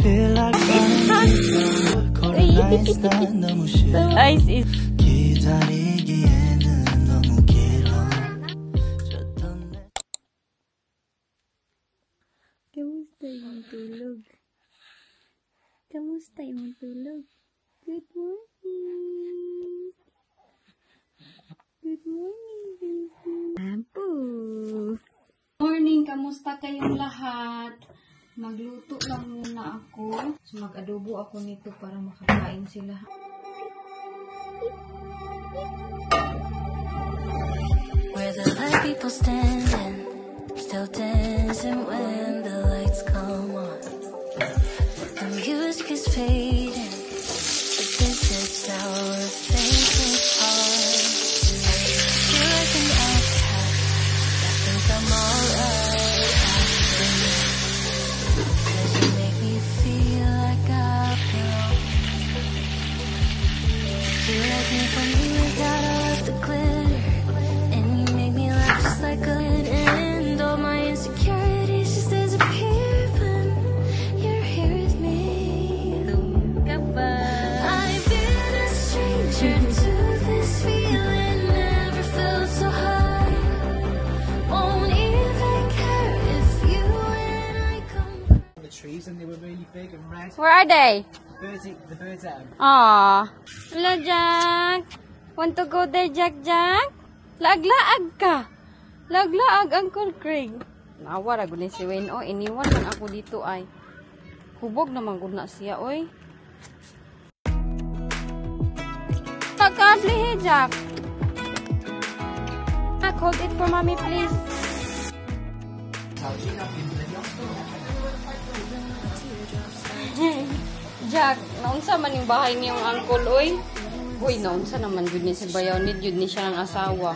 Ice is Kamusta yung tulog? Kamusta yung tulog? Good morning! Good morning, baby! Ampo! Morning! Kamusta kayong lahat? Magluto lang muna ako. So, mag-adobo ako nito para makakain sila. Where the light people standing, still dancing when the lights come on. The music is fading, but this is our favorite part. Feel like an exhale, I think I'm alright. Cause you make me feel like I belong. You let me from you without all of the glitter, and you make me laugh just like a kid. And all my insecurities just disappear when you're here with me. I've been a stranger to this feeling, never felt so high. Won't even care if you and I come. The trees, and they were really big and red. Where are they? The birds ate them. Aww. Hello, Jack. Want to go there, Jack? Laag-laag ka. Laag-laag, Uncle Craig. Nawa, rago ni si Wayne. Oh, iniwan lang ako dito ay. Hubog naman gud na siya, oy. Pagkabli, Jack. Jack, hold it for mommy, please. Jack, naunsa man yung bahay niyong uncle, oy? Uy, naunsa naman yun ni si Bayaw. Need yun ni siya ng asawa.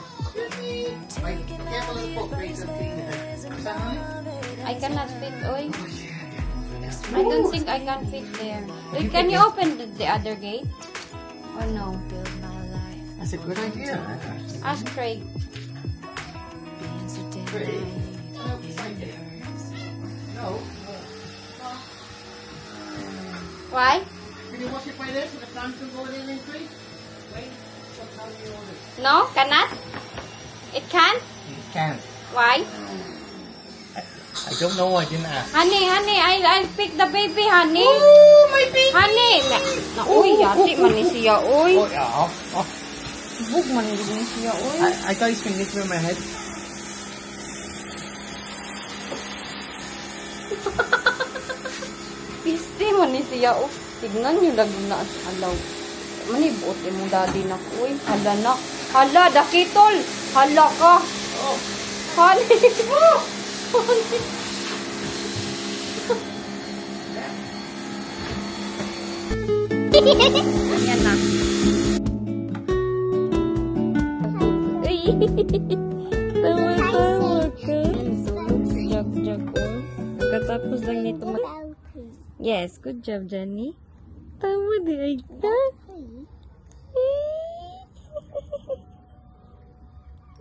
I cannot fit, oy. I don't think I can fit there. Wait, can you open the other gate? Or no? That's a good idea. Ask Craig. No. Why? Can you wash it by this? So the plants can go in and trees? Wait. Sometime you want it. No? Cannot? It can? It can. Why? I don't know. I didn't ask. Honey, I'll pick the baby, honey. Oh, my baby. Honey. Uy, yati man ni siya, uy. Oh, yeah. Oh. Bug man ni siya, uy. I got his fingers through my head. Piste man ni siya, oh. Tignan nyo lagi na alaw. Manibot mo daddy na, uy. Hala na. Hala, dakitol. Hala ka. Honey. Honey. Ayan na. Ay. Tawa-tawa ka. Sulog si Jack, oh. Pagkatapos lang nito Yes, good job, Jenny. Tawa di ay ka.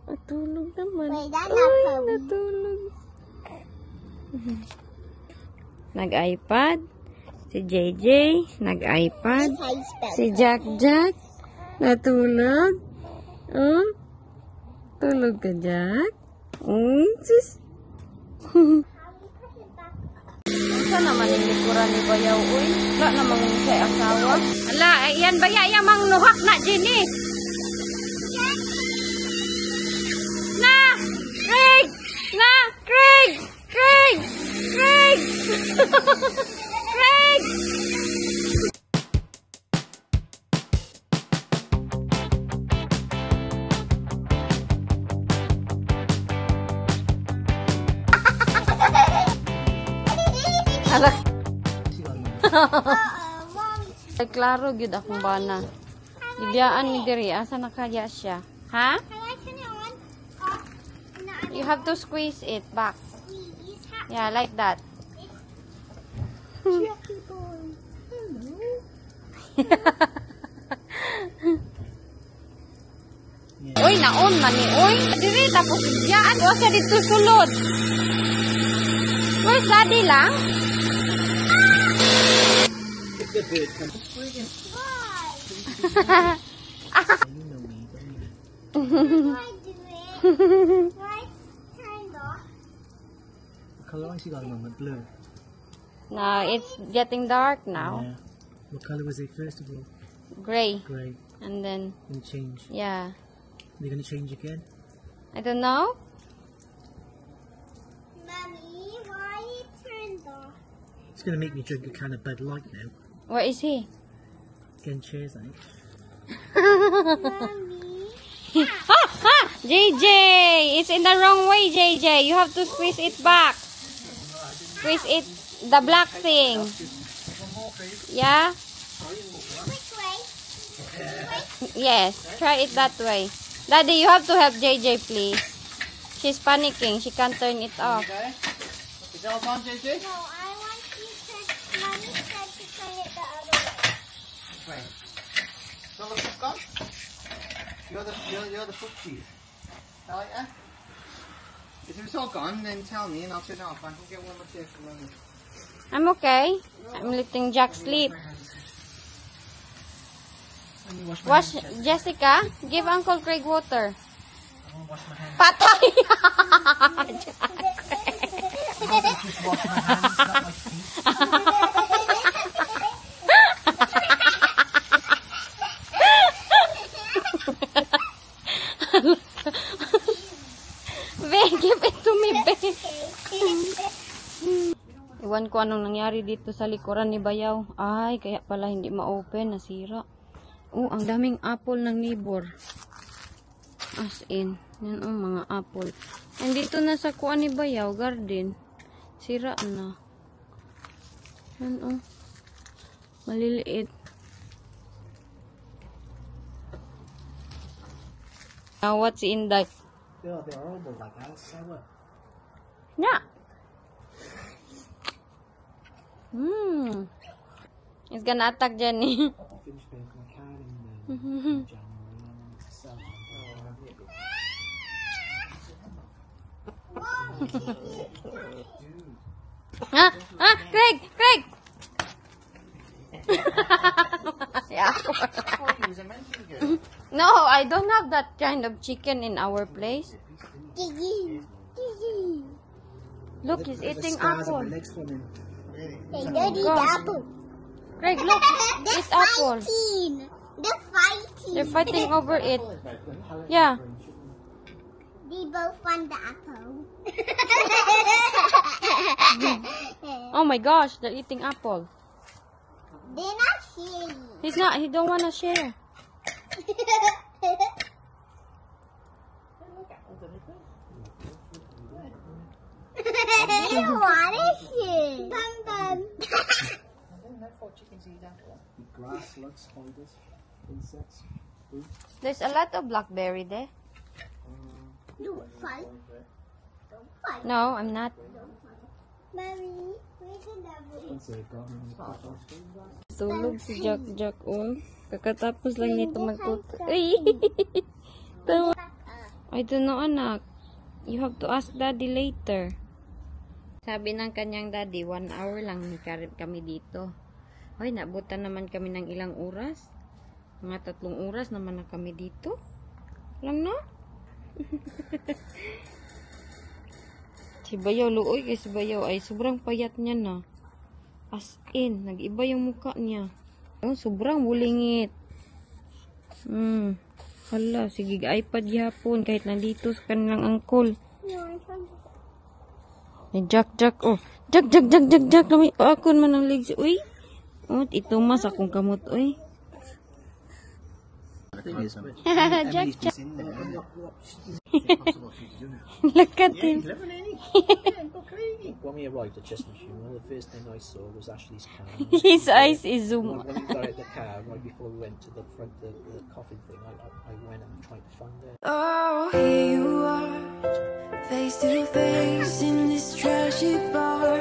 Natulog naman. Ay, natulog. Nag-iPad. Si JJ. Nag-iPad. Si Jack. Natulog. Oh? Tulog ka, Jack? Sis. Saan naman yung likuran ni Bayaw, uy? Wala namang siya asawa. Ala, yan ba yan mang nuhak na, Jenny? Na! Craig! Na! Craig! Craig! Craig! Craig! Ala. Ay, klaro, gyud akong bana. Ibiyaan ni diri, asa nakaya siya? Ha? You have to squeeze it back. Yeah, like that. Uy, naon man ni. Uy, diri, tapos ibiyaan. Huwag ka dito sulod. Where's daddy lang? the bird comes. What colour is he got at the moment? Blue. Now it's getting dark now. Yeah. What colour was it first of all? Gray. Grey. And then, Gonna change. yeah. They're gonna change again. I don't know. Mommy, why you turned off? It's gonna make me drink a can of Bud Light now. Where is he? Again, cheers, I think. Mommy. JJ! It's in the wrong way, JJ. You have to squeeze it back. Squeeze it, the black thing. Yeah? Which way? Yes. Try it that way. Daddy, you have to help JJ, please. She's panicking. She can't turn it off. Okay. Is that all on, JJ? No, I want you to. Mommy said to turn it the other way. Right. So the foot gone? You're the foot cheese. I like that. If it's all gone, then tell me and I'll turn it off. I can get one more there for Mommy. I'm okay. I'm letting Jack sleep. Let me wash my Wash, hands. Jessica, give Uncle Craig water. I want to wash my hands. Patay! Just wash my hands, not my feet. Be, give it to me, Be. Iwan ko anong nangyari dito sa likuran ni Bayaw. Ay, kaya pala hindi ma-open, nasira. Oh, ang daming apple ng neighbor. As in, yan ang mga apple. Nandito na sa kuan ni Bayaw, garden. Sira na. Yan oh. Maliliit. Now, what's in that? Yeah, they're horrible like that. Sour. Yeah. It's gonna attack Jenny. I finished paying for my card in January and it's summer. Craig! Craig! Yeah. He was a mention girl. No, I don't have that kind of chicken in our place. Diggy. Diggy. Look, he's eating apple. Legs forming. They dirty God. apple. Craig, look, They're it's apple. fighting. They're fighting. They're fighting over it. Yeah. They both want the apple. Oh my gosh, they're eating apple. They're not sharing. He's not, he don't wanna share. They don't want to share. Bum bum. Grass, slugs, spiders, insects, fruit. There's a lot of blackberry there. Don't fight. Don't fight. No, I'm not. Mommy, where's the devil? Once they've got them in the pot. Tulog si Jack Jack, oh. Kakatapos lang nito magtuto. Ay! Tawa. I don't know, anak. You have to ask daddy later. Sabi ng kanyang daddy, 1 hour lang kami dito. Ay, nabutan naman kami ng ilang oras. Mga 3 oras naman na kami dito. Lang na? Si Bayaw, luoy kay si Bayaw ay sobrang payat niya na. As in, nag-iba yung mukha niya. Oh, sobrang bulingit. Hala, sige, iPad yapon kahit nandito sa kanilang angkol. Ay, Jack, oh. Jack. Kami, akon man ang legs. Uy. Oh, ito mas akong kamot, uy. Jack. Look at him. When we arrived at Chestnut Funeral, the first thing I saw was Ashley's car. His eyes is zoom. When we got out the car, right before we went to the front, the coffin thing, I went and tried to find her. Oh, here you are, face to face in this trashy bar.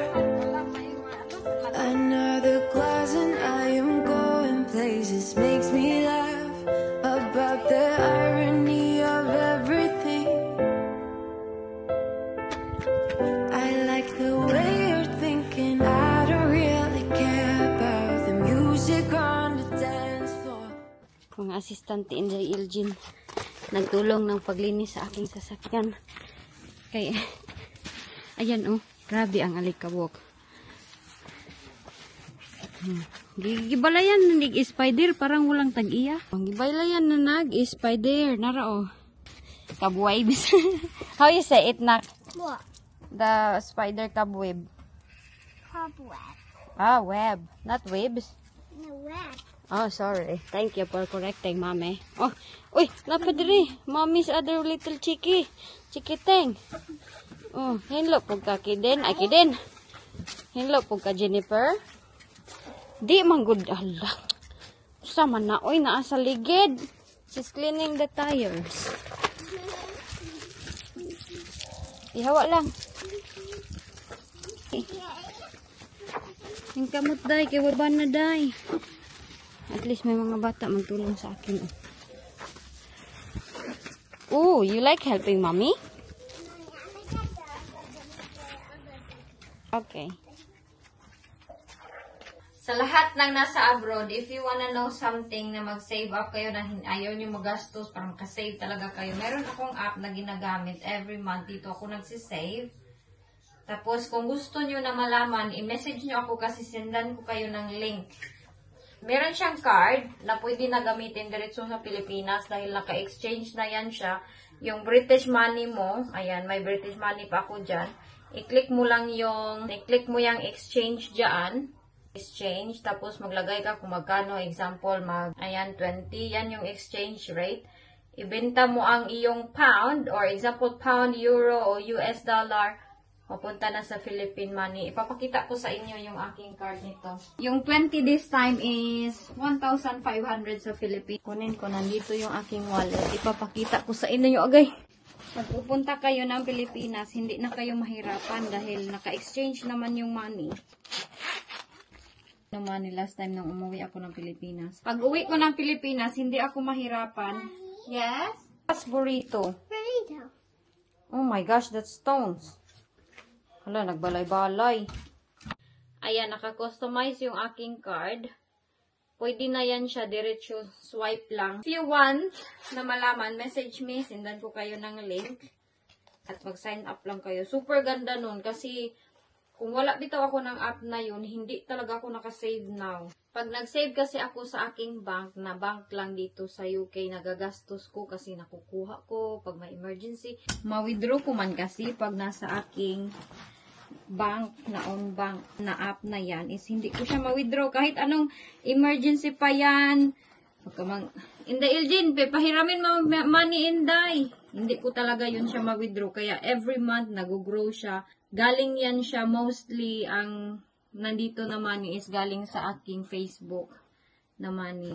Another glass and I am going places. Makes me laugh about the irony of everything. I like the way you're thinking. I don't really care about the music assistant ni Inday Iljin. Nagtulong ng paglinis sa aking sasakyan. Kaya, ayan oh, grabe ang alikabok. Gibalayan na nag-spider, parang walang tag-iya. Gibalayan na nag-spider, nara oh. Cobwebs. How you say it, Nak? What? The spider cobweb. Cobweb. Ah, web. Not webs. No web. Oh, sorry. Thank you for correcting, Mommy. Oh, uy, napadiri. Mommy's other little chiki. Chikiteng. Oh, hinlo po ka Kiden. Ay, Kiden. Hinlo po ka Jennifer. Di man good. Ala. Sama na. Uy, naa sa ligid. She's cleaning the tires. Ihawa lang. Yung kamot, day. Kaya waba na, day. At least may mga bata magtulong sa akin. Oh, you like helping mommy? Okay. Sa lahat ng nasa abroad, if you wanna know something na mag-save up kayo na ayaw nyo magastos para makasave talaga kayo, meron akong app na ginagamit every month. Dito ako nagsisave. Tapos, kung gusto nyo na malaman, i-message nyo ako kasi sendan ko kayo ng link. Meron siyang card na pwede na gamitin diretso sa Pilipinas dahil naka-exchange na yan siya. Yung British money mo, ayan, may British money pa ako dyan. I-click mo lang yung, i-click mo yung exchange dyan. Exchange, tapos maglagay ka kung magkano. Example, ayan, 20. Yan yung exchange rate. Ibenta mo ang iyong pound, or example, pound, euro, o US dollar. Mapunta na sa Philippine money. Ipapakita ko sa inyo yung aking card nito. Yung 20 this time is 1,500 sa Philippines. Kunin ko, nandito yung aking wallet. Ipapakita ko sa inyo, agay. Pag pupunta kayo ng Pilipinas, hindi na kayo mahirapan dahil naka-exchange naman yung money. Yung money last time nang umuwi ako ng Pilipinas. Pag uwi ko ng Pilipinas, hindi ako mahirapan. Yes? That's burrito. Burrito. Oh my gosh, that's stones. Hala, nagbalay-balay. Ayan, naka-customize yung aking card. Pwede na yan siya, diretso swipe lang. If you want na malaman, message me, sendan ko kayo ng link. At mag-sign up lang kayo. Super ganda nun kasi kung wala bitaw ako ng app na yun, hindi talaga ako nakasave now. Pag nag-save kasi ako sa aking bank, na bank lang dito sa UK, nagagastos ko kasi nakukuha ko pag may emergency. Ma-withdraw ko man kasi pag nasa aking bank na on bank na app na yan is hindi ko siya ma-withdraw kahit anong emergency pa yan. Inday Iljin, pahiramin mo money, Inday. Hindi ko talaga yun siya ma-withdraw. Kaya every month nag-grow siya. Galing yan siya mostly ang nandito na money is galing sa aking Facebook na money.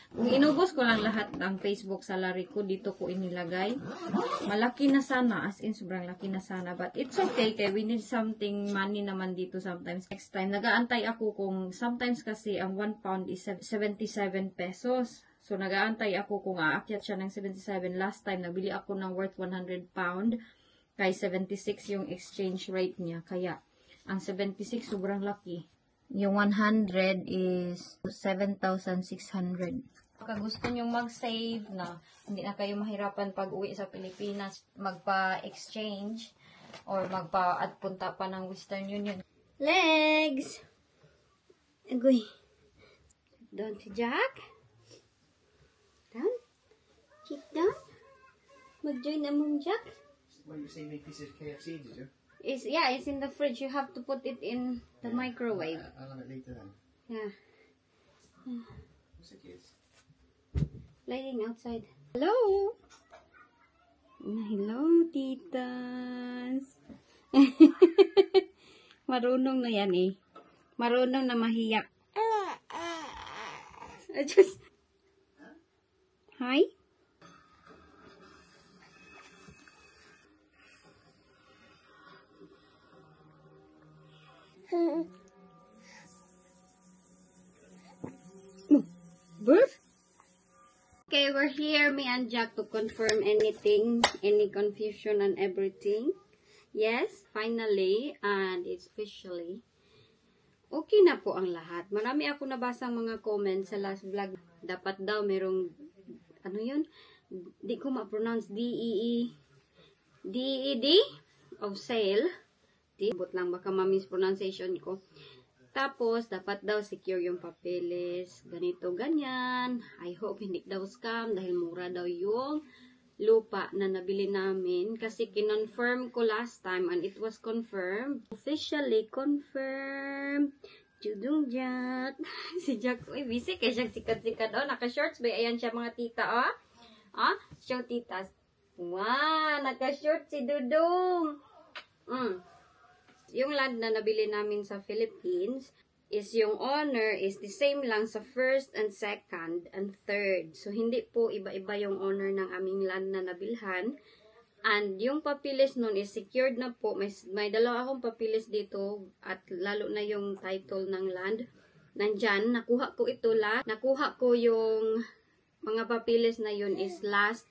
Kung inubos ko lang lahat ng Facebook salary ko, dito ko inilagay. Malaki na sana, as in sobrang laki na sana. But it's okay, kaya we need something money naman dito sometimes. Next time, nagaantay ako kung sometimes kasi ang 1 pound is 77 pesos. So, nagaantay ako kung aakyat siya ng 77. Last time, nabili ako ng worth 100 pound. Kay 76 yung exchange rate niya. Kaya, ang 76 sobrang laki. Yung 100 is 7,600. Kung gusto nyong mag-save na, hindi na kayo mahirapan pag uwi sa Pilipinas, magpa-exchange, or magpa-punta pa ng Western Union. Legs! Agoy. Down si Jack. Down. Keep down. Mag-join na mong Jack. What you say, make pieces of KFC, did you? It's in the fridge. You have to put it in the microwave. I'll have it later then. Yeah. What's the kids? Playing outside. Hello. Hello, titas. Marunong na yan eh. Marunong na mahiya. Just... Hi? Bird? Okay, we're here, me and Jack, to confirm anything, any confusion and everything. Yes, finally, and officially, okay na po ang lahat. Marami ako nabasang mga comments sa last vlog. Dapat daw merong ano yun? Di ko ma-pronounce. DEED of sale. But lang baka ma-mispronunciation ko. Tapos, dapat daw secure yung papeles. Ganito, ganyan. I hope hindi daw scam dahil mura daw yung lupa na nabili namin. Kasi kinonfirm ko last time and it was confirmed. Officially confirmed. Judong Jack. Si Jack, uy, busy kaya siya sikat-sikat. Oh, naka-shorts ba? Ayan siya mga tita, oh. Ah, show titas. Wow, naka-short si Dudong. Yung land na nabili namin sa Philippines is yung owner is the same lang sa first and second and third. So, hindi po iba-iba yung owner ng aming land na nabilhan. And yung papilis nun is secured na po. May dalawa akong papilis dito at lalo na yung title ng land. Nandyan, nakuha ko ito lahat. Nakuha ko yung mga papilis na yun is last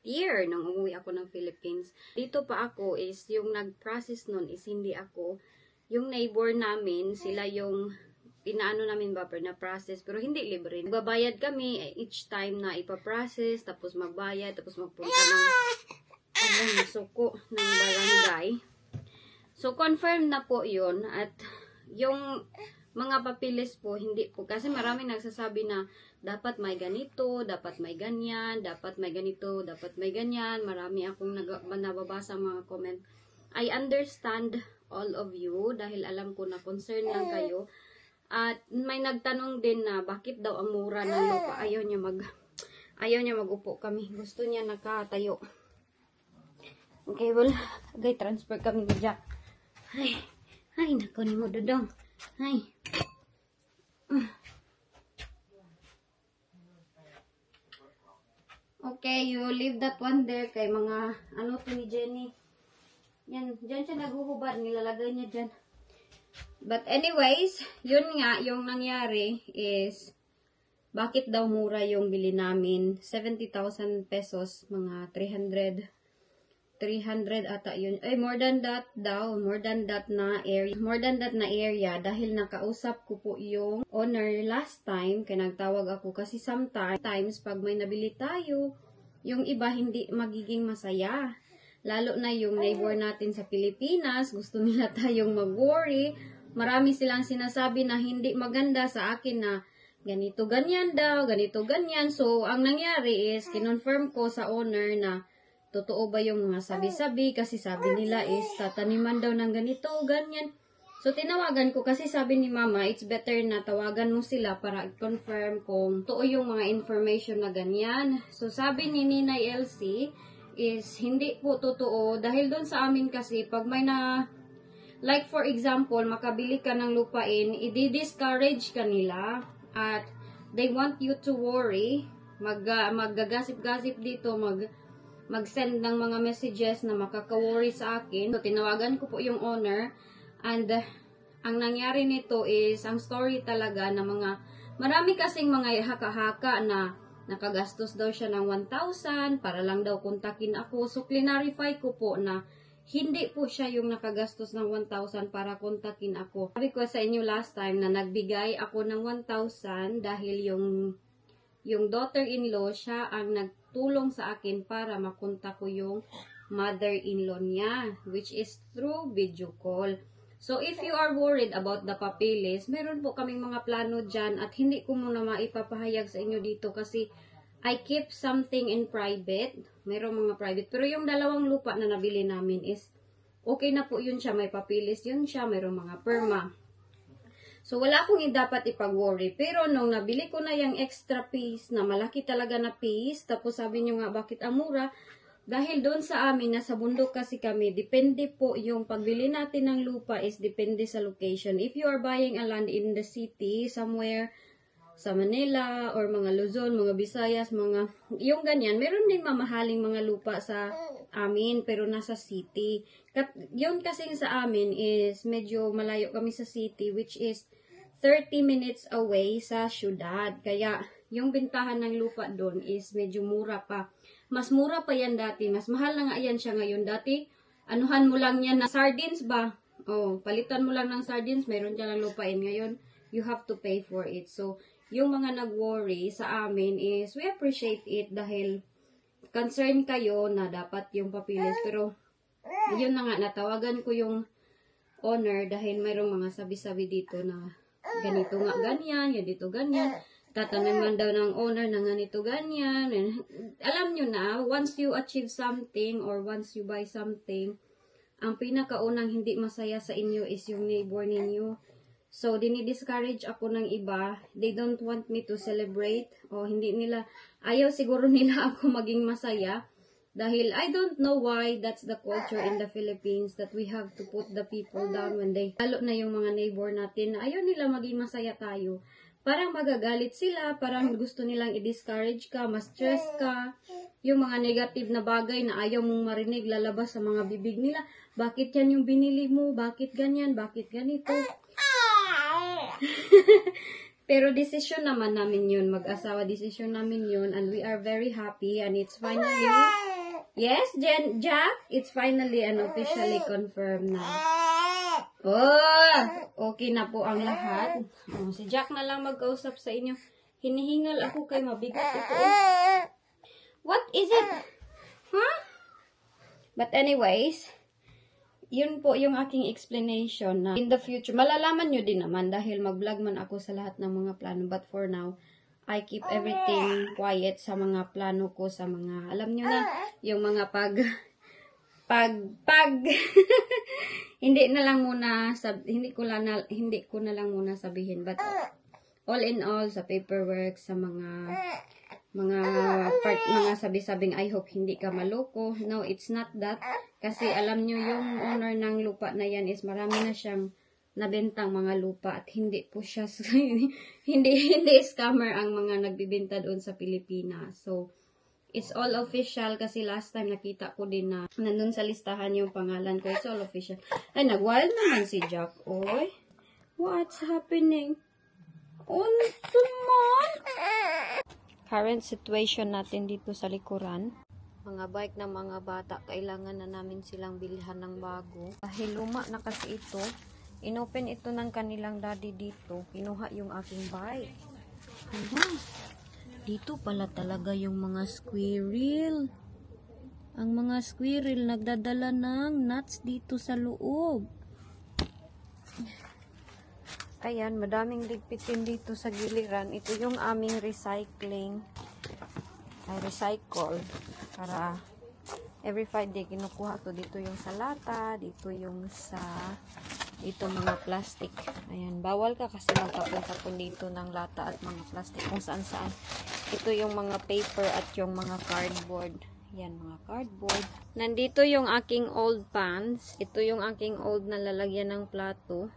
year nang umuwi ako ng Philippines. Dito pa ako is yung nag-process nun is hindi ako. Yung neighbor namin, sila yung inaano namin ba na process pero hindi libre. Magbabayad kami each time na ipaprocess, tapos magbayad, tapos magpunta ng suko ng barangay. So confirm na po yun at yung mga papilis po hindi po kasi maraming nagsasabi na dapat may ganito, dapat may ganyan, dapat may ganito, dapat may ganyan. Marami akong nababasa mga comment. I understand all of you dahil alam ko na concern lang kayo. At may nagtanong din na bakit daw ang mura ng lupa. Ayaw niya mag-upo kami. Gusto niya nakatayo. Okay, well, transfer kami ni Jack. Ay, naku ni mo, Dudong. Ay. Okay, you leave that one there kay mga, ano to ni Jenny. Yan, dyan siya naguhubad, nilalagay niya dyan. But anyways, yun nga, yung nangyari is, bakit daw mura yung bili namin? 70,000 pesos, mga 300 ata yun. Ay, more than that daw. More than that na area. Dahil nakausap ko po yung owner last time. Kaya nagtawag ako. Kasi sometimes, pag may nabili tayo, yung iba hindi magiging masaya. Lalo na yung neighbor natin sa Pilipinas. Gusto nila tayong mag-worry. Marami silang sinasabi na hindi maganda sa akin na ganito, ganyan daw. Ganito, ganyan. So, ang nangyari is, kinonfirm ko sa owner na totoo ba yung mga sabi-sabi kasi sabi nila is tataniman daw ng ganito, ganyan. So, tinawagan ko kasi sabi ni Mama, it's better na tawagan mo sila para confirm kung totoo yung mga information na ganyan. So, sabi ni Ninay Elsie is hindi po totoo dahil doon sa amin kasi pag may na, like for example, makabili ka ng lupain, i-discourage ka nila at they want you to worry, maggagasip-gasip dito, mag-send ng mga messages na makaka-worry sa akin. So, tinawagan ko po yung owner. And, ang nangyari nito is, ang story talaga na marami kasing mga haka-haka na nakagastos daw siya ng 1,000 para lang daw kontakin ako. So, clarify ko po na hindi po siya yung nakagastos ng 1,000 para kontakin ako. Sabi ko sa inyo last time na nagbigay ako ng 1,000 dahil yung daughter-in-law siya ang nagtulong sa akin para makonta ko yung mother-in-law niya, which is through video call. So, if you are worried about the papeles, meron po kaming mga plano dyan at hindi ko muna maipapahayag sa inyo dito kasi I keep something in private. Merong mga private. Pero yung dalawang lupa na nabili namin is okay na po yun siya. May papeles yun siya. Merong mga perma. So, wala akong dapat ipag-worry. Pero, nung nabili ko na yung extra piece, na malaki talaga na piece, tapos sabi nyo nga, bakit ang mura? Dahil doon sa amin, nasa bundok kasi kami, depende po yung pagbili natin ng lupa is depende sa location. If you are buying a land in the city, somewhere sa Manila, or mga Luzon, mga Visayas, yung ganyan, meron din mamahaling mga lupa sa amin, pero nasa city. Yun kasi sa amin is medyo malayo kami sa city, which is 30 minutes away sa syudad. Kaya, yung bintahan ng lupa doon is medyo mura pa. Mas mura pa yan dati. Mas mahal na nga yan siya ngayon. Dati, anuhan mo lang yan na sardines ba? Oh, palitan mo lang ng sardines, mayroon dyan ng lupain. Ngayon, you have to pay for it. So, yung mga nag-worry sa amin is we appreciate it dahil concerned kayo na dapat yung papilis. Pero, yun na nga, natawagan ko yung owner dahil mayroong mga sabi-sabi dito na ganito nga ganyan, yan dito ganyan. Tatanaman daw ng owner na ganito ganyan. And, alam nyo na, once you achieve something or once you buy something, ang pinakaunang hindi masaya sa inyo is yung neighbor ninyo. So, dinidiscourage ako ng iba. They don't want me to celebrate. O hindi nila, ayaw siguro nila ako maging masaya. Dahil I don't know why that's the culture in the Philippines that we have to put the people down when they, lalo na yung mga neighbor natin, ayaw nila maging masaya tayo. Parang magagalit sila, parang gusto nilang i-discourage ka, ma-stress ka. Yung mga negative na bagay na ayaw mong marinig, lalabas sa mga bibig nila. Bakit yan yung binili mo? Bakit ganyan? Bakit ganito? Pero decision naman namin yun, mag-asawa, decision namin yun, and we are very happy, and it's finally, yes, Jack, it's finally and officially confirmed na. Oh, okay na po ang lahat. Oh, si Jack na lang mag-kausap sa inyo. Hinihingal ako kay mabigat ito. What is it? Huh? But anyways, yun po yung aking explanation na in the future, malalaman nyo din naman dahil mag-vlog man ako sa lahat ng mga plano. But for now, I keep everything quiet sa mga plano ko, sa mga, alam nyo na, yung mga hindi na lang muna, hindi ko na lang muna sabihin. But all in all, sa paperwork, sa mga sabi-sabing I hope hindi ka maloko. No, it's not that. Kasi alam nyo yung owner ng lupa na yan is marami na siyang nabentang mga lupa at hindi po siya hindi scammer ang mga nagbibenta doon sa Pilipinas. So it's all official kasi last time nakita ko din na nandun sa listahan yung pangalan ko. It's all official. Ay, nag-wild naman si Jack. Oy, what's happening? Current situation natin dito sa likuran. Mga bike ng mga bata, kailangan na namin silang bilhan ng bago. Dahil luma na kasi ito, inopen ito ng kanilang daddy dito. Kinuha yung aking bike. Dito pala talaga yung mga squirrel. Ang mga squirrel nagdadala ng nuts dito sa loob. Ayan, madaming ligpitin dito sa giliran. Ito yung aming recycle. Para every Friday kinukuha to. Dito yung sa lata, dito yung sa mga plastic. Ayan, bawal ka kasi magtapon-tapon dito ng lata at mga plastic kung saan-saan. Ito yung mga paper at yung mga cardboard. Yan, mga cardboard. Nandito yung aking old pans. Ito yung aking old na lalagyan ng plato.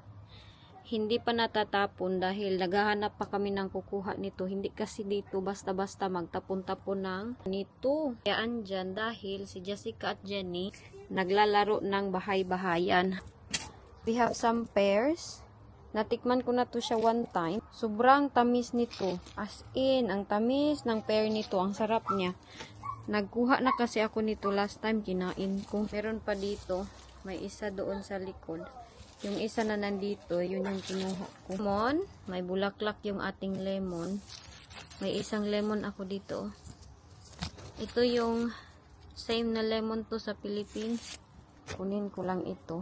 Hindi pa natatapon dahil naghahanap pa kami ng kukuha nito. Hindi kasi dito basta-basta magtapon-tapon ng nito. Kaya andyan dahil si Jessica at Jenny naglalaro ng bahay-bahayan. We have some pears. Natikman ko na to siya one time. Sobrang tamis nito. As in, ang tamis ng pear nito. Ang sarap niya. Nagkuha na kasi ako nito last time. Kinain ko. Meron pa dito. May isa doon sa likod. Yung isa na nandito, yun yung kinuha ko. Lemon, may bulaklak yung ating lemon. May isang lemon ako dito. Ito yung same na lemon to sa Philippines. Kunin ko lang ito.